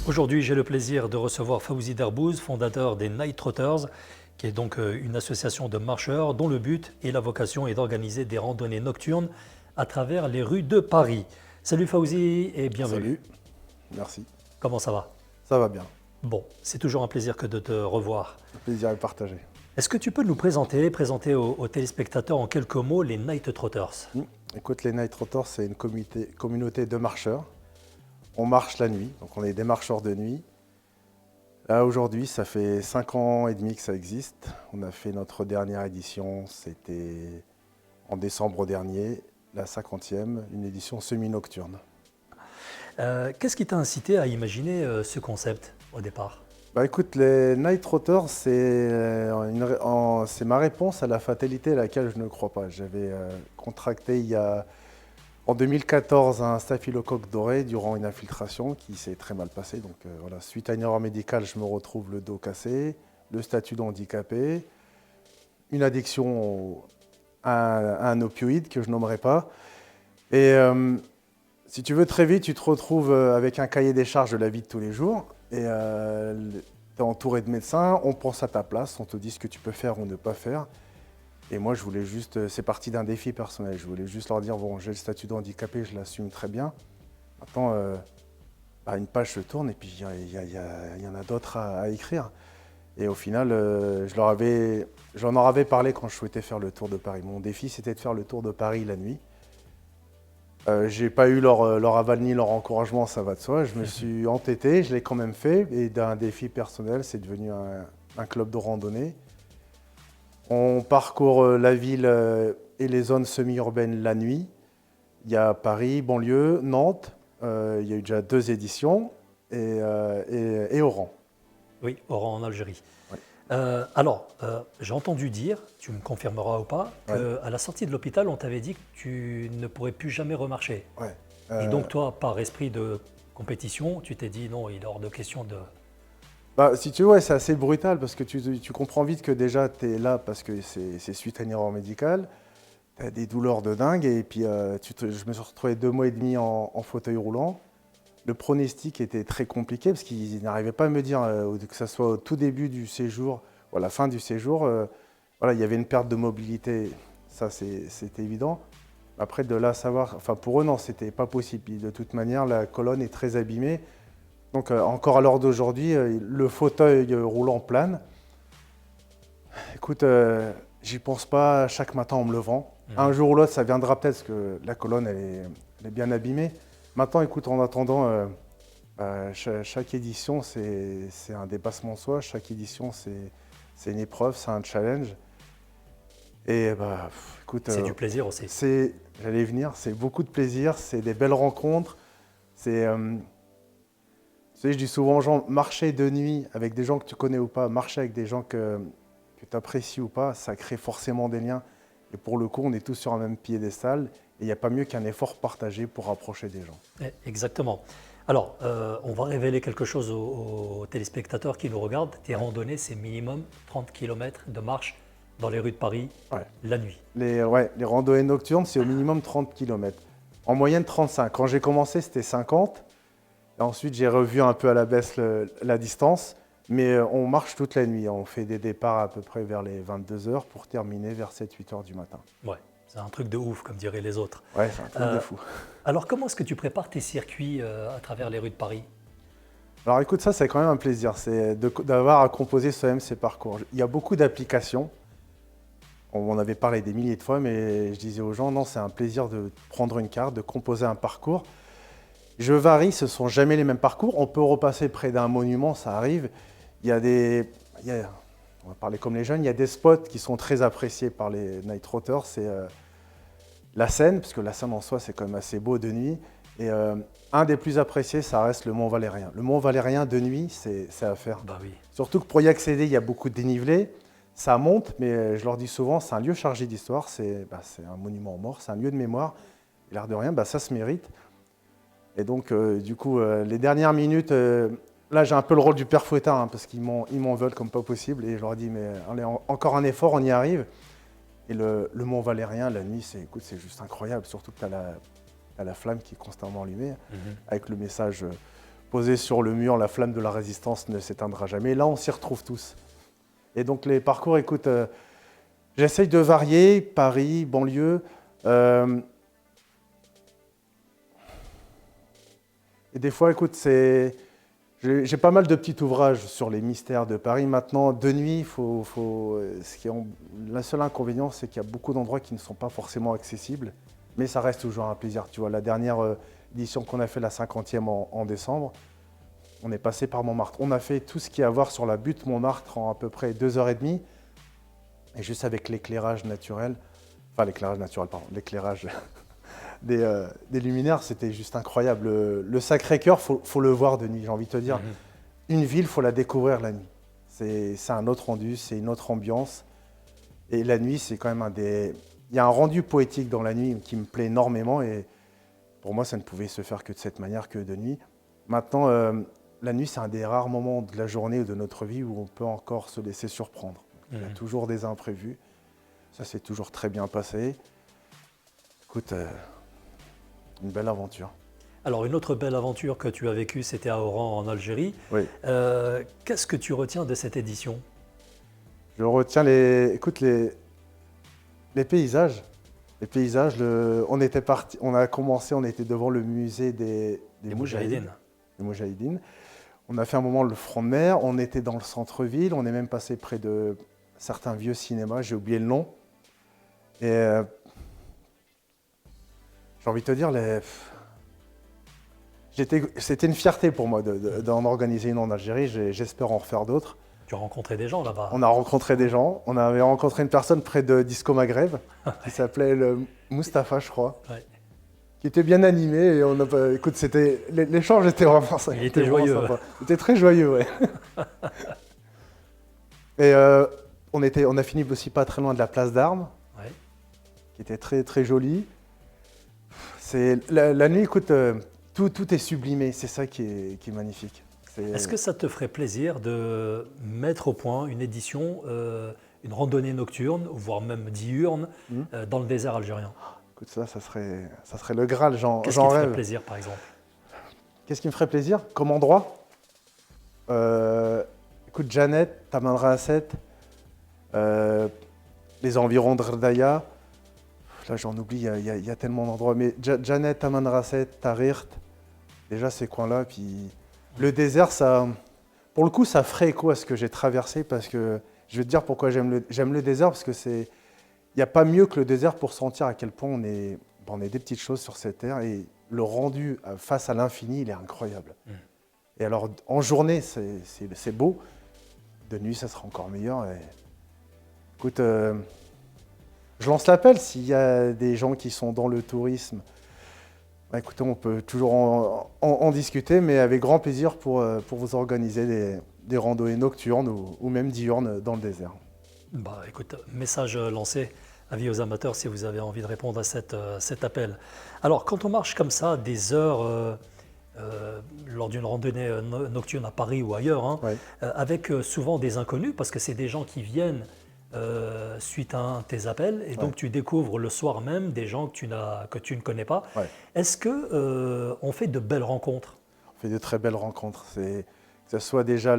Aujourd'hui, j'ai le plaisir de recevoir Fawzi Derbouze, fondateur des Night Trotters, qui est donc une association de marcheurs dont le but et la vocation est d'organiser des randonnées nocturnes à travers les rues de Paris. Salut Fawzi et bienvenue. Salut, merci. Comment ça va? Ça va bien. Bon, c'est toujours un plaisir que de te revoir. Le plaisir est partagé. Est-ce que tu peux nous présenter aux téléspectateurs en quelques mots les Night Trotters? Écoute, les Night Trotters, c'est une communauté de marcheurs. On marche la nuit, donc on est des marcheurs de nuit. Là, aujourd'hui, ça fait 5 ans et demi que ça existe. On a fait notre dernière édition, c'était en décembre dernier, la 50e, une édition semi-nocturne. Qu'est-ce qui t'a incité à imaginer ce concept au départ? Bah écoute, les Night Trotters, c'est ma réponse à la fatalité à laquelle je ne crois pas. J'avais contracté en 2014 un staphylocoque doré durant une infiltration qui s'est très mal passée. Donc voilà, suite à une erreur médicale, je me retrouve le dos cassé, le statut d'handicapé, une addiction à un opioïde que je nommerai pas. Et si tu veux, très vite, tu te retrouves avec un cahier des charges de la vie de tous les jours. Et tu es entouré de médecins, on pense à ta place, on te dit ce que tu peux faire ou ne pas faire. Et moi, je voulais juste, c'est parti d'un défi personnel, je voulais juste leur dire, bon, j'ai le statut de handicapé, je l'assume très bien. Maintenant, une page se tourne et puis il y en a d'autres à écrire. Et au final, j'en avais parlé quand je souhaitais faire le Tour de Paris. Mon défi, c'était de faire le Tour de Paris la nuit. J'ai pas eu leur aval ni leur encouragement, ça va de soi. Je me suis entêté, je l'ai quand même fait. Et d'un défi personnel, c'est devenu un club de randonnée. On parcourt la ville et les zones semi-urbaines la nuit. Il y a Paris, banlieue, Nantes. Il y a eu déjà 2 éditions et Oran. Oui, Oran en Algérie. Ouais. J'ai entendu dire, tu me confirmeras ou pas, qu'à la sortie de l'hôpital, on t'avait dit que tu ne pourrais plus jamais remarcher. Ouais. Et donc toi, par esprit de compétition, tu t'es dit non, il est hors de question de... Si tu veux, ouais, c'est assez brutal parce que tu comprends vite que déjà tu es là parce que c'est suite à une erreur médicale. Tu as des douleurs de dingue et puis je me suis retrouvé 2 mois et demi en fauteuil roulant. Le pronostic était très compliqué parce qu'ils n'arrivaient pas à me dire que ce soit au tout début du séjour ou à la fin du séjour. Voilà, il y avait une perte de mobilité, ça c'était évident. Après, de là savoir, enfin pour eux, non, c'était pas possible. De toute manière, la colonne est très abîmée. Donc encore à l'heure d'aujourd'hui, le fauteuil roulant plane. Écoute, j'y pense pas chaque matin en me levant. Un jour ou l'autre, ça viendra peut-être parce que la colonne, elle est bien abîmée. Maintenant, écoute, en attendant, chaque édition, c'est un dépassement de soi. Chaque édition, c'est une épreuve, c'est un challenge. Et écoute, C'est du plaisir aussi. J'allais venir, c'est beaucoup de plaisir, c'est des belles rencontres. Tu sais, je dis souvent aux gens, marcher de nuit avec des gens que tu connais ou pas, marcher avec des gens que tu apprécies ou pas, ça crée forcément des liens. Et pour le coup, on est tous sur un même piédestal et il n'y a pas mieux qu'un effort partagé pour rapprocher des gens. Exactement. Alors, on va révéler quelque chose aux téléspectateurs qui nous regardent. Tes randonnées, c'est minimum 30 km de marche dans les rues de Paris la nuit. Les randonnées nocturnes, c'est au minimum 30 km. En moyenne, 35. Quand j'ai commencé, c'était 50. Et ensuite, j'ai revu un peu à la baisse la distance. Mais on marche toute la nuit. On fait des départs à peu près vers les 22 heures pour terminer vers 7-8 heures du matin. Ouais, c'est un truc de ouf, comme diraient les autres. Ouais, c'est un truc de fou. Alors, comment est-ce que tu prépares tes circuits à travers les rues de Paris? Alors écoute, ça c'est quand même un plaisir, c'est d'avoir à composer soi-même ses parcours. Il y a beaucoup d'applications. On en avait parlé des milliers de fois, mais je disais aux gens, non, c'est un plaisir de prendre une carte, de composer un parcours. Je varie, ce ne sont jamais les mêmes parcours. On peut repasser près d'un monument, ça arrive. On va parler comme les jeunes, il y a des spots qui sont très appréciés par les Night Trotters. C'est la Seine, parce que la Seine en soi, c'est quand même assez beau de nuit. Et un des plus appréciés, ça reste le Mont Valérien. Le Mont Valérien de nuit, c'est à faire. Bah oui. Surtout que pour y accéder, il y a beaucoup de dénivelé. Ça monte, mais je leur dis souvent, c'est un lieu chargé d'histoire. C'est un monument aux morts, c'est un lieu de mémoire. Et l'air de rien, ça se mérite. Et donc, du coup, les dernières minutes, là, j'ai un peu le rôle du père fouettard, parce qu'ils m'en veulent comme pas possible. Et je leur dis, mais allez, encore un effort, on y arrive. Et le Mont Valérien, la nuit, c'est juste incroyable. Surtout que tu as la flamme qui est constamment allumée, avec le message posé sur le mur, la flamme de la résistance ne s'éteindra jamais. Là, on s'y retrouve tous. Et donc les parcours, écoute, j'essaye de varier, Paris, banlieue. Et des fois, écoute, j'ai pas mal de petits ouvrages sur les mystères de Paris. Maintenant, de nuit, le seul inconvénient, c'est qu'il y a beaucoup d'endroits qui ne sont pas forcément accessibles. Mais ça reste toujours un plaisir. Tu vois, la dernière édition qu'on a fait, la 50e en décembre, on est passé par Montmartre. On a fait tout ce qu'il y a à voir sur la butte Montmartre en à peu près 2h30. Et juste avec l'éclairage naturel, l'éclairage des luminaires, c'était juste incroyable. Le Sacré-Cœur, faut le voir de nuit, j'ai envie de te dire. Une ville, il faut la découvrir la nuit. C'est un autre rendu, c'est une autre ambiance. Et la nuit, c'est quand même il y a un rendu poétique dans la nuit qui me plaît énormément. Et pour moi, ça ne pouvait se faire que de cette manière, que de nuit. Maintenant, la nuit, c'est un des rares moments de la journée ou de notre vie où on peut encore se laisser surprendre. Il y a toujours des imprévus. Ça s'est toujours très bien passé. Écoute, une belle aventure. Alors, une autre belle aventure que tu as vécue, c'était à Oran, en Algérie. Oui. Qu'est-ce que tu retiens de cette édition? Je retiens les paysages. Les paysages, on était parti, on a commencé, on était devant le musée des Moudjahidines. On a fait un moment le front de mer, on était dans le centre-ville, on est même passé près de certains vieux cinémas, j'ai oublié le nom. Et j'ai envie de te dire, c'était une fierté pour moi d'en organiser une en Algérie, j'espère en refaire d'autres. Tu as rencontré des gens là-bas? On a rencontré des gens, on avait rencontré une personne près de Disco Maghreb, qui s'appelait Mustapha, je crois. Ouais. Qui était bien animé. Et écoute, l'échange était vraiment ça. Il était joyeux. Il était très joyeux, ouais. Et on a fini aussi pas très loin de la place d'Armes, Ouais. qui était très très jolie. La nuit, écoute, tout est sublimé. C'est ça qui est magnifique. Est-ce que ça te ferait plaisir de mettre au point une édition, une randonnée nocturne, voire même diurne, dans le désert algérien? Écoute, ça serait le Graal, j'en rêve. Qu'est-ce qui te ferait plaisir, par exemple? Qu'est-ce qui me ferait plaisir comme endroit? Écoute, Janet, Taman Rasset, les environs de Rdaya. Là, j'en oublie, il y a tellement d'endroits. Mais Janet, Taman Rasset, Tarirt, déjà ces coins-là. Puis le désert, pour le coup, ça ferait écho à ce que j'ai traversé. Parce que je vais te dire pourquoi j'aime le désert. Parce que il n'y a pas mieux que le désert pour sentir à quel point on est des petites choses sur cette terre. Et le rendu face à l'infini, il est incroyable. Et alors, en journée, c'est beau. De nuit, ça sera encore meilleur. Et écoute, je lance l'appel s'il y a des gens qui sont dans le tourisme. Écoutez, on peut toujours en discuter, mais avec grand plaisir pour vous organiser des randonnées nocturnes ou même diurnes dans le désert. Bah, écoute, message lancé. Avis aux amateurs si vous avez envie de répondre à cet appel. Alors, quand on marche comme ça, des heures lors d'une randonnée nocturne à Paris ou ailleurs, hein, Ouais. avec souvent des inconnus, parce que c'est des gens qui viennent suite à tes appels, et donc tu découvres le soir même des gens que tu ne connais pas. Ouais. Est-ce qu'on fait de belles rencontres? On fait de très belles rencontres. Que ce soit déjà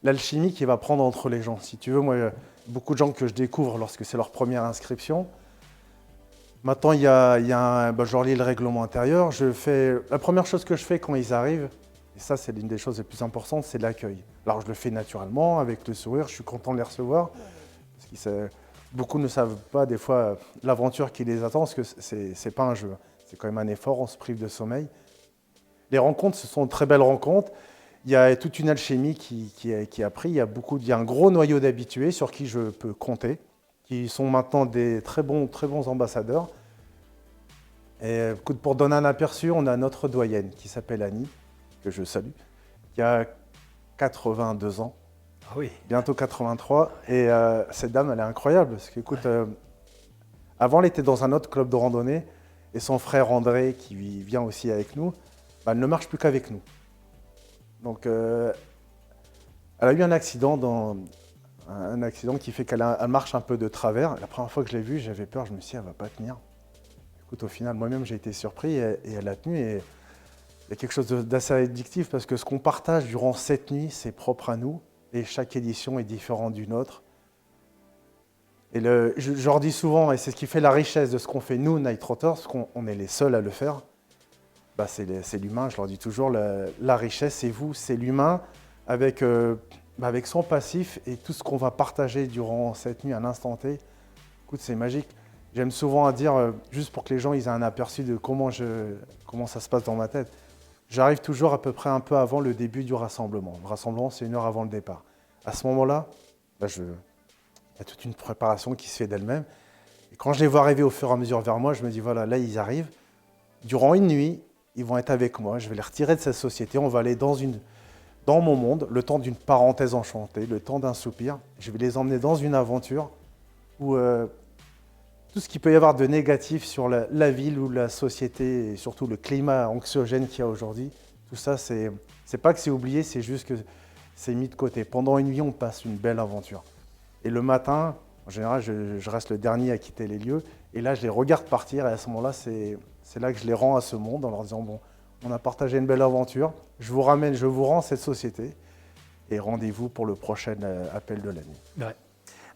l'alchimie qui va prendre entre les gens. Si tu veux, moi, beaucoup de gens que je découvre lorsque c'est leur première inscription. Maintenant, je leur lis le règlement intérieur. La première chose que je fais quand ils arrivent, et ça c'est l'une des choses les plus importantes, c'est l'accueil. Alors je le fais naturellement, avec le sourire, je suis content de les recevoir. Parce beaucoup ne savent pas des fois l'aventure qui les attend, parce que c'est pas un jeu. C'est quand même un effort, on se prive de sommeil. Les rencontres, ce sont de très belles rencontres. Il y a toute une alchimie qui a pris. Il y a un gros noyau d'habitués sur qui je peux compter, qui sont maintenant des très bons ambassadeurs. Et écoute, pour donner un aperçu, on a notre doyenne qui s'appelle Annie, que je salue, qui a 82 ans, Ah oui. bientôt 83. Et cette dame, elle est incroyable. Parce qu'écoute, avant, elle était dans un autre club de randonnée. Et son frère André, qui vient aussi avec nous, elle ne marche plus qu'avec nous. Donc, elle a eu un accident qui fait qu'elle marche un peu de travers. La première fois que je l'ai vue, j'avais peur, je me suis dit, elle ne va pas tenir. Écoute, au final, moi-même, j'ai été surpris et elle a tenu. Et y a quelque chose d'assez addictif parce que ce qu'on partage durant cette nuit, c'est propre à nous et chaque édition est différente d'une autre. Et je leur dis souvent, et c'est ce qui fait la richesse de ce qu'on fait nous, Night Trotters, parce qu'on est les seuls à le faire, bah c'est l'humain, je leur dis toujours, la richesse c'est vous, c'est l'humain avec, avec son passif et tout ce qu'on va partager durant cette nuit à l'instant T. Écoute, c'est magique. J'aime souvent à dire, juste pour que les gens ils aient un aperçu de comment ça se passe dans ma tête. J'arrive toujours à peu près un peu avant le début du rassemblement. Le rassemblement, c'est 1 heure avant le départ. À ce moment-là, il y a toute une préparation qui se fait d'elle-même. Et quand je les vois arriver au fur et à mesure vers moi, je me dis, voilà, là, ils arrivent. Durant une nuit, ils vont être avec moi. Je vais les retirer de cette société. On va aller dans mon monde, le temps d'une parenthèse enchantée, le temps d'un soupir. Je vais les emmener dans une aventure où tout ce qu'il peut y avoir de négatif sur la ville ou la société, et surtout le climat anxiogène qu'il y a aujourd'hui, tout ça, c'est pas que c'est oublié, c'est juste que c'est mis de côté. Pendant une nuit, on passe une belle aventure. Et le matin, en général, je reste le dernier à quitter les lieux. Et là, je les regarde partir. Et à ce moment-là, c'est là que je les rends à ce monde en leur disant, bon, on a partagé une belle aventure. Je vous rends cette société. Et rendez-vous pour le prochain appel de la nuit. Ouais.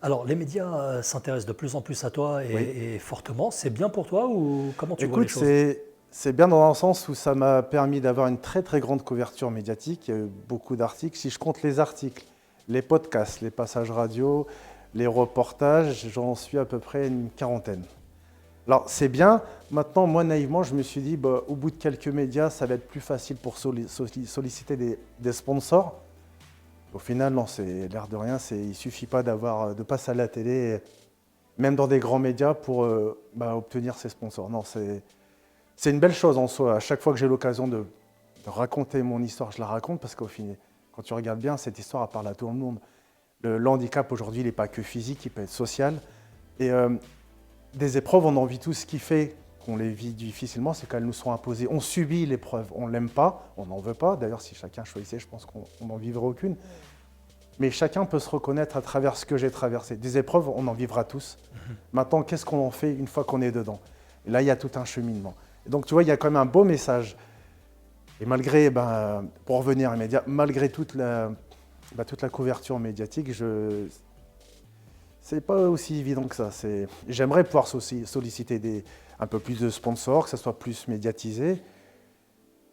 Alors, les médias s'intéressent de plus en plus à toi et fortement. C'est bien pour toi ou comment tu vois les choses? C'est bien dans un sens où ça m'a permis d'avoir une très très grande couverture médiatique. Il y a eu beaucoup d'articles. Si je compte les articles, les podcasts, les passages radio, les reportages, j'en suis à peu près une 40aine. Alors c'est bien. Maintenant, moi naïvement, je me suis dit, au bout de quelques médias, ça va être plus facile pour solliciter des sponsors. Au final, non, c'est l'air de rien. Il ne suffit pas de passer à la télé, même dans des grands médias, pour obtenir ces sponsors. Non, c'est une belle chose en soi. À chaque fois que j'ai l'occasion de raconter mon histoire, je la raconte parce qu'au final, quand tu regardes bien, cette histoire, elle parle à tout le monde. Le handicap, aujourd'hui, il n'est pas que physique, il peut être social. Et des épreuves, on en vit tous. Ce qui fait qu'on les vit difficilement, c'est qu'elles nous sont imposées. On subit l'épreuve, on ne l'aime pas, on n'en veut pas. D'ailleurs, si chacun choisissait, je pense qu'on n'en vivrait aucune. Mais chacun peut se reconnaître à travers ce que j'ai traversé. Des épreuves, on en vivra tous. Maintenant, qu'est-ce qu'on en fait une fois qu'on est dedans? Et là, il y a tout un cheminement. Et donc, tu vois, il y a quand même un beau message. Et malgré, pour revenir aux médias, malgré toute la couverture médiatique, c'est pas aussi évident que ça. J'aimerais pouvoir solliciter un peu plus de sponsors, que ça soit plus médiatisé.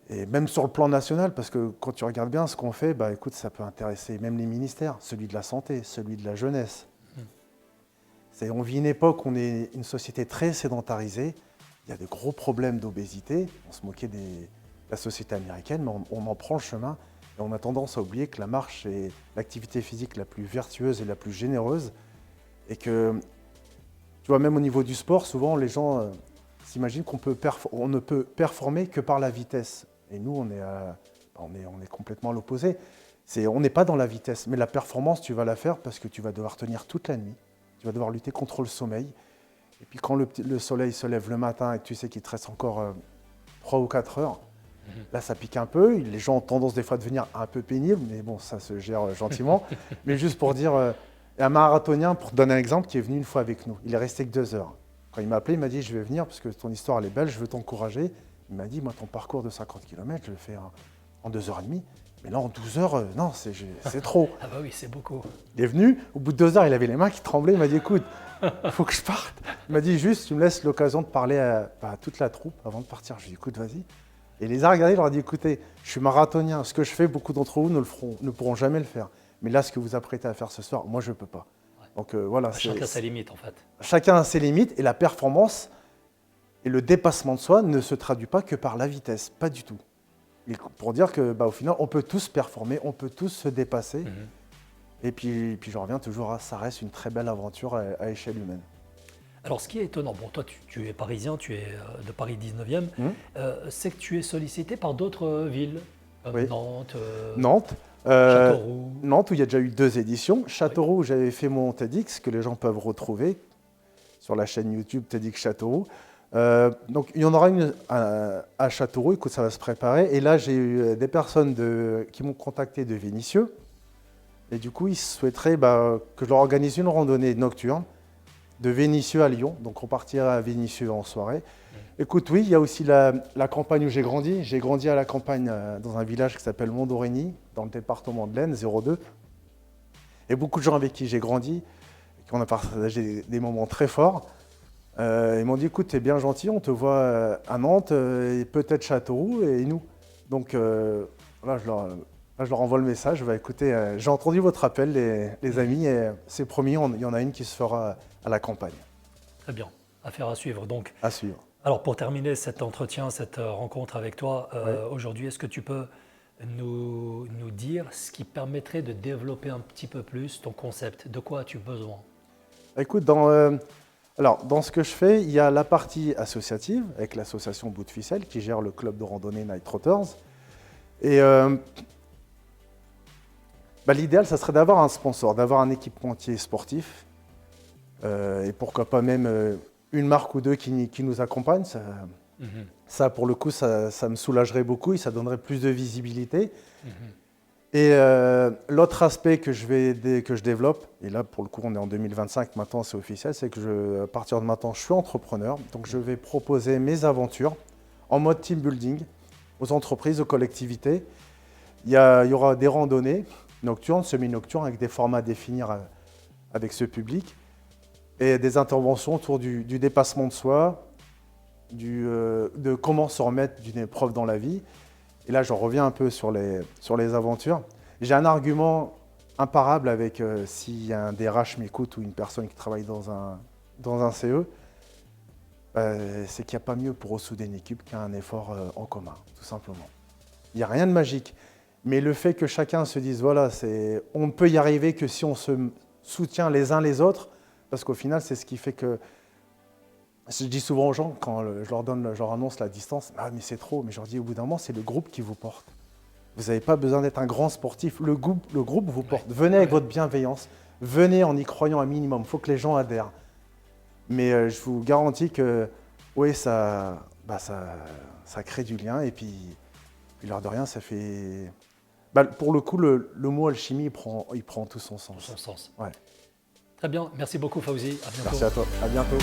Et même sur le plan national, parce que quand tu regardes bien ce qu'on fait, écoute, ça peut intéresser même les ministères, celui de la santé, celui de la jeunesse. On vit une époque où on est une société très sédentarisée. Il y a de gros problèmes d'obésité. On se moquait de la société américaine, mais on en prend le chemin. Et on a tendance à oublier que la marche est l'activité physique la plus vertueuse et la plus généreuse. Et que, tu vois, même au niveau du sport, souvent les gens s'imaginent qu'on ne peut performer que par la vitesse. Et nous, on est complètement à l'opposé. On n'est pas dans la vitesse, mais la performance, tu vas la faire parce que tu vas devoir tenir toute la nuit. Tu vas devoir lutter contre le sommeil. Et puis quand le soleil se lève le matin et que tu sais qu'il te reste encore 3 ou 4 heures, là ça pique un peu. Les gens ont tendance des fois à devenir un peu pénibles, mais bon, ça se gère gentiment. Mais juste pour dire, un marathonien, pour te donner un exemple, qui est venu une fois avec nous, il est resté que 2 heures. Quand il m'a appelé, il m'a dit, je vais venir parce que ton histoire elle est belle, je veux t'encourager. Il m'a dit, moi ton parcours de 50 km, je le fais en 2h30. Mais là, en 12 heures, non, c'est trop. Ah bah oui, c'est beaucoup. Il est venu, au bout de 2 heures, il avait les mains qui tremblaient. Il m'a dit, écoute, il faut que je parte. Il m'a dit, juste, tu me laisses l'occasion de parler à toute la troupe avant de partir. Je lui ai dit, écoute, vas-y. Et il les a regardés, il leur a dit, écoutez, je suis marathonien. Ce que je fais, beaucoup d'entre vous ne pourront jamais le faire. Mais là, ce que vous apprêtez à faire ce soir, moi, je ne peux pas. Ouais. Donc voilà. Chacun a ses limites, en fait. Chacun a ses limites. Et la performance et le dépassement de soi ne se traduit pas que par la vitesse. Pas du tout. Et pour dire que, au final, on peut tous performer, on peut tous se dépasser. Et puis je reviens toujours à ça reste une très belle aventure à échelle humaine. Alors, ce qui est étonnant, bon, toi, tu es parisien, tu es de Paris 19e, c'est que tu es sollicité par d'autres villes, comme Oui. Nantes, Nantes. Châteauroux. Nantes, où il y a déjà eu 2 éditions. Châteauroux, où j'avais fait mon TEDx, que les gens peuvent retrouver sur la chaîne YouTube TEDx Châteauroux. Donc il y en aura une à Châteauroux, écoute, ça va se préparer. Et là, j'ai eu des personnes qui m'ont contacté de Vénissieux. Et du coup, ils souhaiteraient que je leur organise une randonnée nocturne de Vénissieux à Lyon. Donc on partira à Vénissieux en soirée. Écoute, oui, il y a aussi la campagne où j'ai grandi. J'ai grandi à la campagne dans un village qui s'appelle Mondorigny, dans le département de l'Aisne, 02. Et beaucoup de gens avec qui j'ai grandi, qui ont partagé des moments très forts, ils m'ont dit, écoute, t'es bien gentil, on te voit à Nantes, et peut-être Châteauroux, et nous. Donc là, je leur envoie le message, je vais écouter, j'ai entendu votre appel, les amis, et c'est promis, il y en a une qui se fera à la campagne. Très bien, affaire à suivre. Donc, À suivre. alors pour terminer cet entretien, cette rencontre avec toi, Ouais. aujourd'hui, est-ce que tu peux nous dire ce qui permettrait de développer un petit peu plus ton concept? De quoi as-tu besoin? Écoute, dans ce que je fais, il y a la partie associative, avec l'association Bout de Ficelle, qui gère le club de randonnée Night Trotters. Et l'idéal, ça serait d'avoir un sponsor, d'avoir un équipementier sportif, et pourquoi pas même une marque ou deux qui nous accompagne. Ça, pour le coup, ça me soulagerait beaucoup et ça donnerait plus de visibilité. Et l'autre aspect que je développe, et là pour le coup on est en 2025, maintenant c'est officiel, c'est que à partir de maintenant je suis entrepreneur, donc je vais proposer mes aventures en mode team building aux entreprises, aux collectivités. Il y aura des randonnées nocturnes, semi-nocturnes, avec des formats à définir avec ce public, et des interventions autour du dépassement de soi, de comment se remettre d'une épreuve dans la vie. Et là, j'en reviens un peu sur les aventures. J'ai un argument imparable avec si un DRH m'écoute ou une personne qui travaille dans un CE, c'est qu'il n'y a pas mieux pour ressouder une équipe qu'un effort en commun, tout simplement. Il n'y a rien de magique. Mais le fait que chacun se dise, voilà, on ne peut y arriver que si on se soutient les uns les autres, parce qu'au final, c'est ce qui fait que je dis souvent aux gens, quand je leur annonce la distance, ah mais c'est trop, mais je leur dis au bout d'un moment, c'est le groupe qui vous porte. Vous n'avez pas besoin d'être un grand sportif, le groupe vous porte. Venez avec votre bienveillance, venez en y croyant un minimum, il faut que les gens adhèrent. Mais je vous garantis que oui, ça crée du lien, et puis l'air de rien, ça fait... pour le coup, le mot alchimie, il prend tout son sens. Son sens. Ouais. Très bien, merci beaucoup Fawzi, à bientôt. Merci à toi, à bientôt.